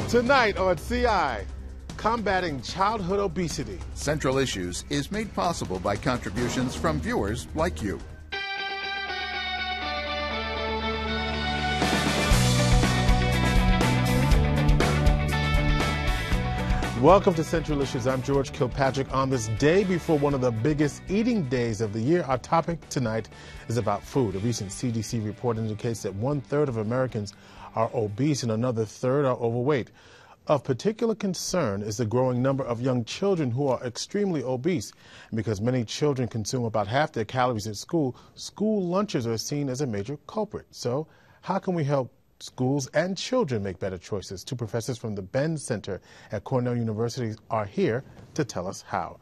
Tonight on CI, combating childhood obesity. Central Issues is made possible by contributions from viewers like you. Welcome to Central Issues. I'm George Kilpatrick. On this day before one of the biggest eating days of the year, our topic tonight is about food. A recent CDC report indicates that 1/3 of Americans are obese and another third are overweight. Of particular concern is the growing number of young children who are extremely obese. And because many children consume about half their calories at school, school lunches are seen as a major culprit. So how can we help schools and children make better choices? Two professors from the Benn Center at Cornell University are here to tell us how.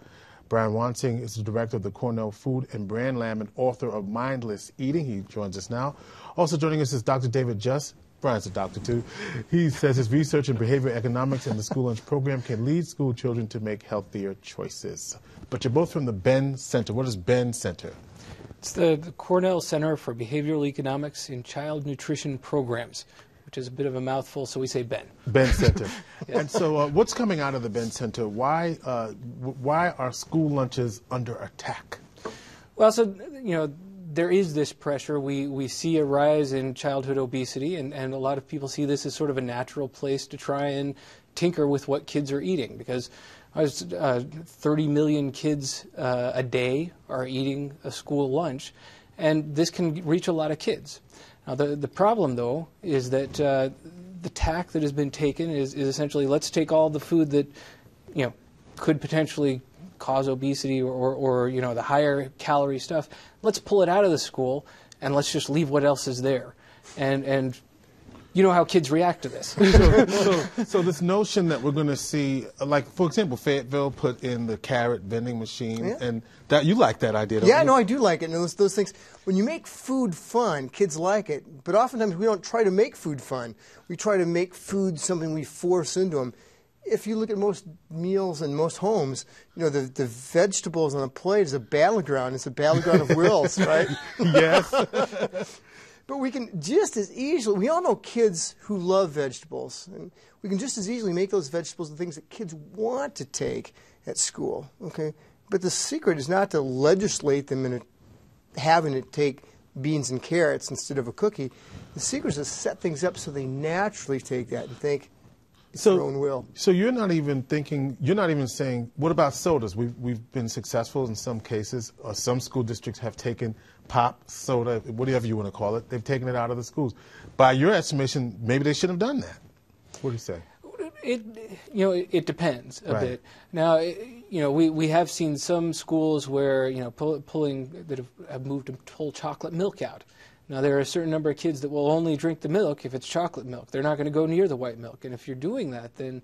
Brian Wansink is the director of the Cornell Food and Brand Lab and author of Mindless Eating. He joins us now. Also joining us is Dr. David Just. Brian's a doctor too. He says his research in behavioral economics and the school lunch program can lead school children to make healthier choices. But you're both from the Benn Center. What is Benn Center? It's the Cornell Center for Behavioral Economics in Child Nutrition Programs, which is a bit of a mouthful, so we say Ben. Benn Center. Yeah. And so what's coming out of the Benn Center? Why are school lunches under attack? Well, so, there is this pressure. We see a rise in childhood obesity, and a lot of people see this as sort of a natural place to try and tinker with what kids are eating, because 30 million kids a day are eating a school lunch, and this can reach a lot of kids. Now, the problem, though, is that the tack that has been taken is essentially, let's take all the food that could potentially cause obesity or the higher calorie stuff, let's pull it out of the school and let's just leave what else is there. And you know how kids react to this. So this notion that we're going to see, like, for example, Fayetteville put in the carrot vending machine, yeah. And that you like that idea, don't you? Yeah, no, I do like it. And those things, when you make food fun, kids like it. But oftentimes we don't try to make food fun. We try to make food something we force into them. If you look at most meals in most homes, the vegetables on a plate is a battleground. It's a battleground of wills, right? Yes. But we can just as easily, we all know kids who love vegetables, and we can just as easily make those vegetables the things that kids want to take at school, okay? But the secret is not to legislate them into having to take beans and carrots instead of a cookie. The secret is to set things up so they naturally take that and think it's their own will. So you're not even saying, what about sodas? We've been successful in some cases, or some school districts have taken pop, soda, whatever you want to call it, they've taken it out of the schools. By your estimation, maybe they should have done that. What do you say? It depends a right. bit. Now, we have seen some schools where, pulling that have moved to pull chocolate milk out. Now, there are a certain number of kids that will only drink the milk if it's chocolate milk. They're not going to go near the white milk. And if you're doing that, then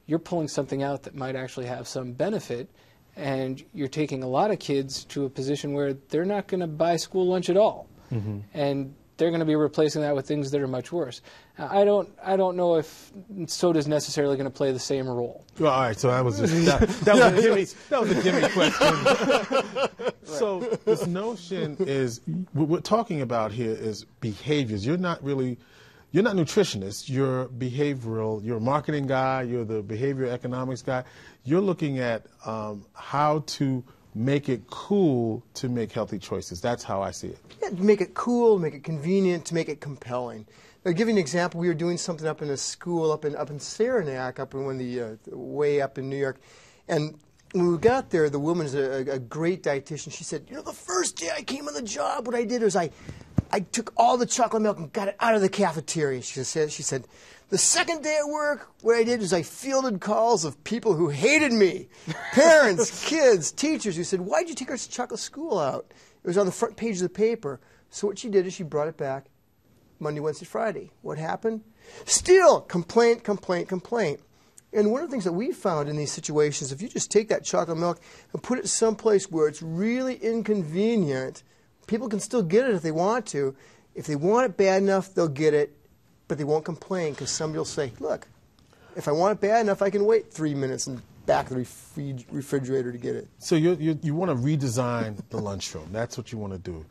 you're pulling something out that might actually have some benefit, and you're taking a lot of kids to a position where they're not going to buy school lunch at all. Mm-hmm. And they're going to be replacing that with things that are much worse. Now, I don't know if soda is necessarily going to play the same role. Well, all right, so that was a gimme question. So this notion is, what we're talking about here is behaviors. You're not nutritionists. You're behavioral. You're a marketing guy. You're the behavioral economics guy. You're looking at how to make it cool to make healthy choices. That's how I see it. Yeah, to make it cool, make it convenient, to make it compelling. I'll give you an example. We were doing something up in a school up in Saranac, up in way up in New York, and when we got there, the woman is a great dietitian. She said, the first day I came on the job, what I did was I took all the chocolate milk and got it out of the cafeteria. She said, the second day at work, what I did is I fielded calls of people who hated me, parents, kids, teachers, who said, why'd you take our chocolate school out? It was on the front page of the paper. So what she did is she brought it back Monday, Wednesday, Friday. What happened? Still complaint, complaint, complaint. And one of the things that we found in these situations, if you just take that chocolate milk and put it someplace where it's really inconvenient, people can still get it if they want to. If they want it bad enough, they'll get it, but they won't complain because somebody will say, look, if I want it bad enough, I can wait 3 minutes and back of the refrigerator to get it. So you want to redesign the lunchroom. That's what you want to do.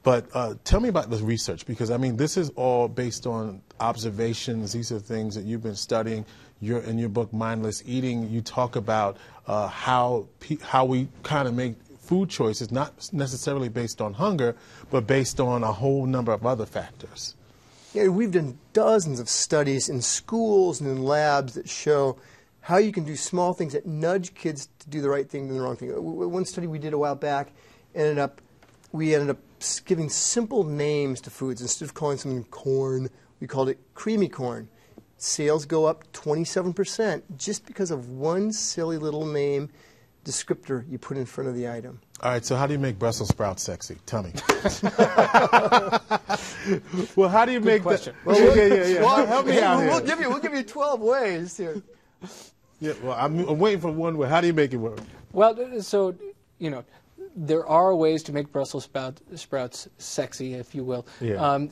But tell me about the research, because, I mean, this is all based on observations. These are things that you've been studying. In your book, Mindless Eating, you talk about how we kind of make food choices, not necessarily based on hunger, but based on a whole number of other factors. Yeah, we've done dozens of studies in schools and in labs that show how you can do small things that nudge kids to do the right thing than the wrong thing. One study we did a while back, we ended up giving simple names to foods. Instead of calling something corn, we called it creamy corn. Sales go up 27% just because of one silly little name descriptor you put in front of the item. All right, so how do you make Brussels sprouts sexy? Tell me. Well, how do you make question. Yeah. Well, help me out here. We'll give you 12 ways here. Yeah, well, I'm waiting for one way. How do you make it work? Well, so, there are ways to make Brussels sprouts sexy, if you will. Yeah.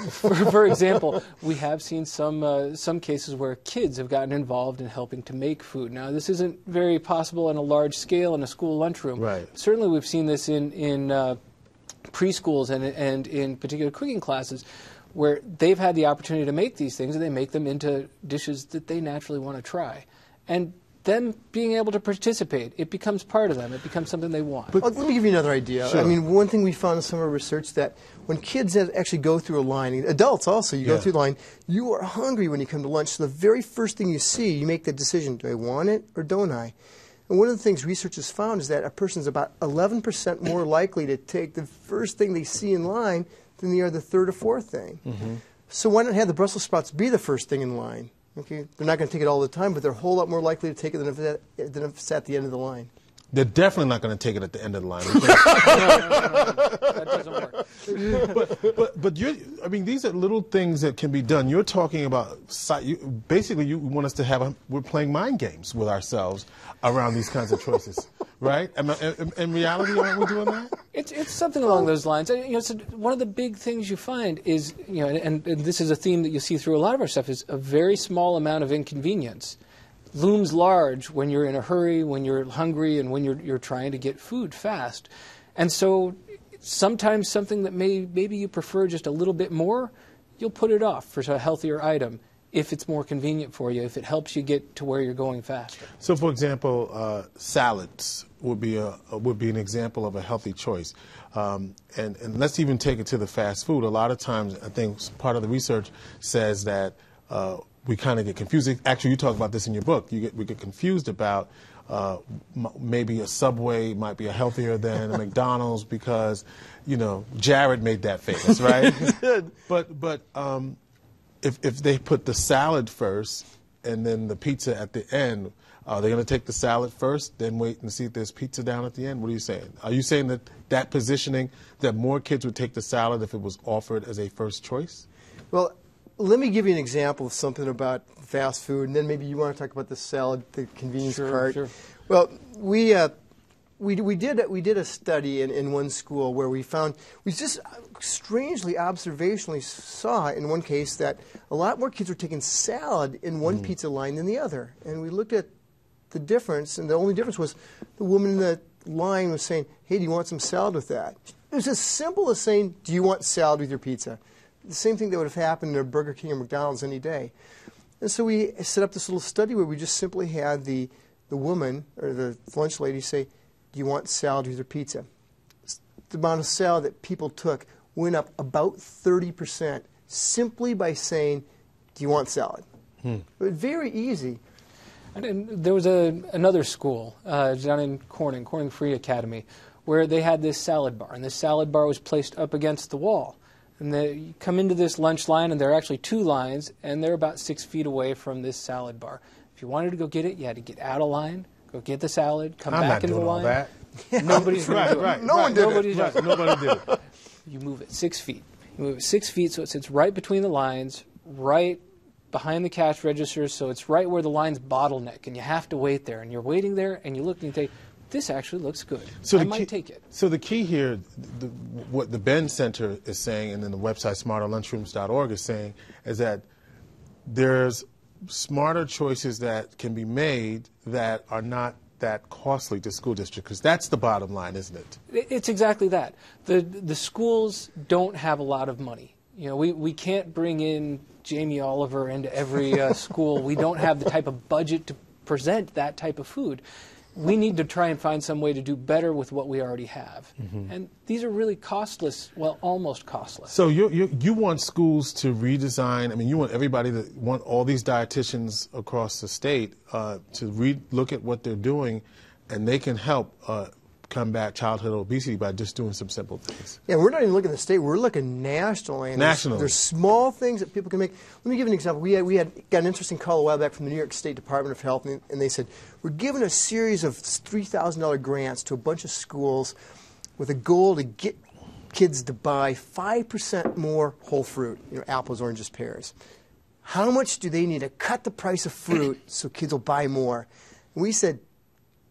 For example, we have seen some cases where kids have gotten involved in helping to make food. Now, this isn't very possible on a large scale in a school lunchroom. Right. Certainly, we've seen this in preschools and in particular cooking classes, where they've had the opportunity to make these things, and they make them into dishes that they naturally want to try. And them being able to participate, it becomes part of them. It becomes something they want. But let me give you another idea. Sure. I mean, one thing we found in some of our research that when kids actually go through a line, adults also, you go through the line, you are hungry when you come to lunch. So the very first thing you see, you make the decision, do I want it or don't I? And one of the things research has found is that a person is about 11% more likely to take the first thing they see in line than they are the third or fourth thing. Mm-hmm. So why not have the Brussels sprouts be the first thing in line? Okay, they're not going to take it all the time, but they're a whole lot more likely to take it than if it's at the end of the line. They're definitely not going to take it at the end of the line. No, that doesn't work. But I mean, these are little things that can be done. You're talking about, basically, you want us to have, we're playing mind games with ourselves around these kinds of choices, right? In reality, aren't we doing that? It's something along those lines. So one of the big things you find is, and this is a theme that you see through a lot of our stuff, is a very small amount of inconvenience looms large when you're in a hurry, when you're hungry, and when you're trying to get food fast. And so sometimes something that maybe you prefer just a little bit more, you'll put it off for a healthier item if it's more convenient for you, if it helps you get to where you're going faster. So, for example, salads would be an example of a healthy choice. And let's even take it to the fast food. A lot of times, I think part of the research says that we kind of get confused. Actually, you talk about this in your book. We get confused about maybe a Subway might be healthier than a McDonald's because, Jared made that famous, right? But if they put the salad first and then the pizza at the end, are they going to take the salad first, then wait and see if there's pizza down at the end? What are you saying? Are you saying that positioning, that more kids would take the salad if it was offered as a first choice? Well, let me give you an example of something about fast food, and then maybe you want to talk about the salad, the convenience part. Sure. Well, we did a study in one school where we just strangely observationally saw in one case that a lot more kids were taking salad in one pizza line than the other, and we looked at the difference, and the only difference was the woman in the line was saying, "Hey, do you want some salad with that?" It was as simple as saying, "Do you want salad with your pizza?" The same thing that would have happened in a Burger King or McDonald's any day. And so we set up this little study where we just simply had the woman or the lunch lady say, "Do you want salad with your pizza?" The amount of salad that people took went up about 30% simply by saying, "Do you want salad?" But very easy. And there was another school down in Cornell Free Academy, where they had this salad bar, and this salad bar was placed up against the wall. And you come into this lunch line, and there are actually two lines, and they're about 6 feet away from this salad bar. If you wanted to go get it, you had to get out of line, go get the salad, come back into the line. I'm not doing all that. Nobody's going to do it. No one did it. Nobody did it. You move it 6 feet. You move it 6 feet so it sits right between the lines, right behind the cash register, so it's right where the line's bottleneck, and you have to wait there. And you're waiting there, and you look and you think, this actually looks good. So I might take it. So the key here, what the Ben Center is saying, and then the website smarterlunchrooms.org is saying, is that there's smarter choices that can be made that are not that costly to school districts? Because that's the bottom line, isn't it? It's exactly that. The schools don't have a lot of money. You know, we can't bring in Jamie Oliver into every school. We don't have the type of budget to present that type of food. We need to try and find some way to do better with what we already have. And these are really costless, well, almost costless. So you want schools to redesign, I mean, you want everybody to want all these dietitians across the state to look at what they're doing, and they can help combat childhood obesity by just doing some simple things. Yeah, we're not even looking at the state, we're looking nationally. And nationally. There's small things that people can make. Let me give you an example. We had got an interesting call a while back from the New York State Department of Health, and they said, we're giving a series of $3,000 grants to a bunch of schools with a goal to get kids to buy 5% more whole fruit, you know, apples, oranges, pears. How much do they need to cut the price of fruit so kids will buy more? And we said,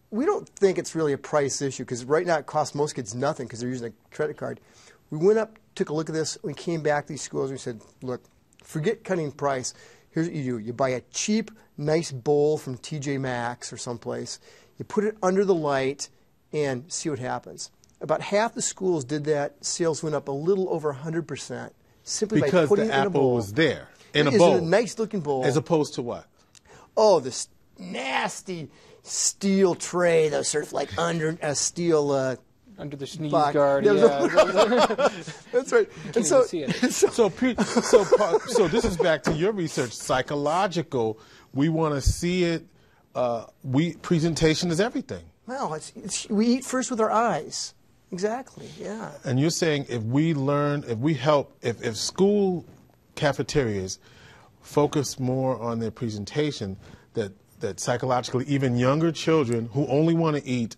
we don't think it's really a price issue, because right now it costs most kids nothing because they're using a credit card. We went up, took a look at this, we came back to these schools, and we said, look, forget cutting price. Here's what you do. You buy a cheap, nice bowl from TJ Maxx or someplace. You put it under the light and see what happens. About half the schools did that. Sales went up a little over 100% simply by putting it in a bowl. Because the apple was there, in a It's bowl. in a nice-looking bowl. As opposed to what? Oh, this nasty steel tray that's sort of like under a steel Under the sneeze box. guard, Yeah, yeah. That's right. Can't even see it. So this is back to your research, psychological. We want to see it. Presentation is everything. Well, we eat first with our eyes. Exactly. Yeah. And you're saying if we learn, if we help, if school cafeterias focus more on their presentation, that psychologically even younger children who only want to eat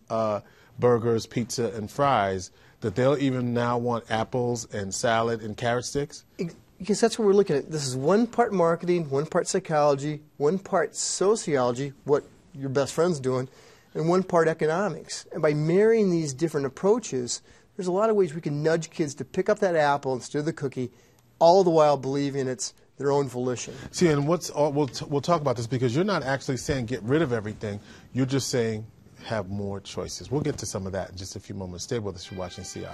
burgers, pizza, and fries, that they'll even now want apples and salad and carrot sticks? Because that's what we're looking at. This is one part marketing, one part psychology, one part sociology, what your best friend's doing, and one part economics. And by marrying these different approaches, there's a lot of ways we can nudge kids to pick up that apple instead of the cookie, all the while believing it's their own volition. See, and we'll talk about this, because you're not actually saying get rid of everything. You're just saying have more choices. We'll get to some of that in just a few moments. Stay with us. You're watching CI.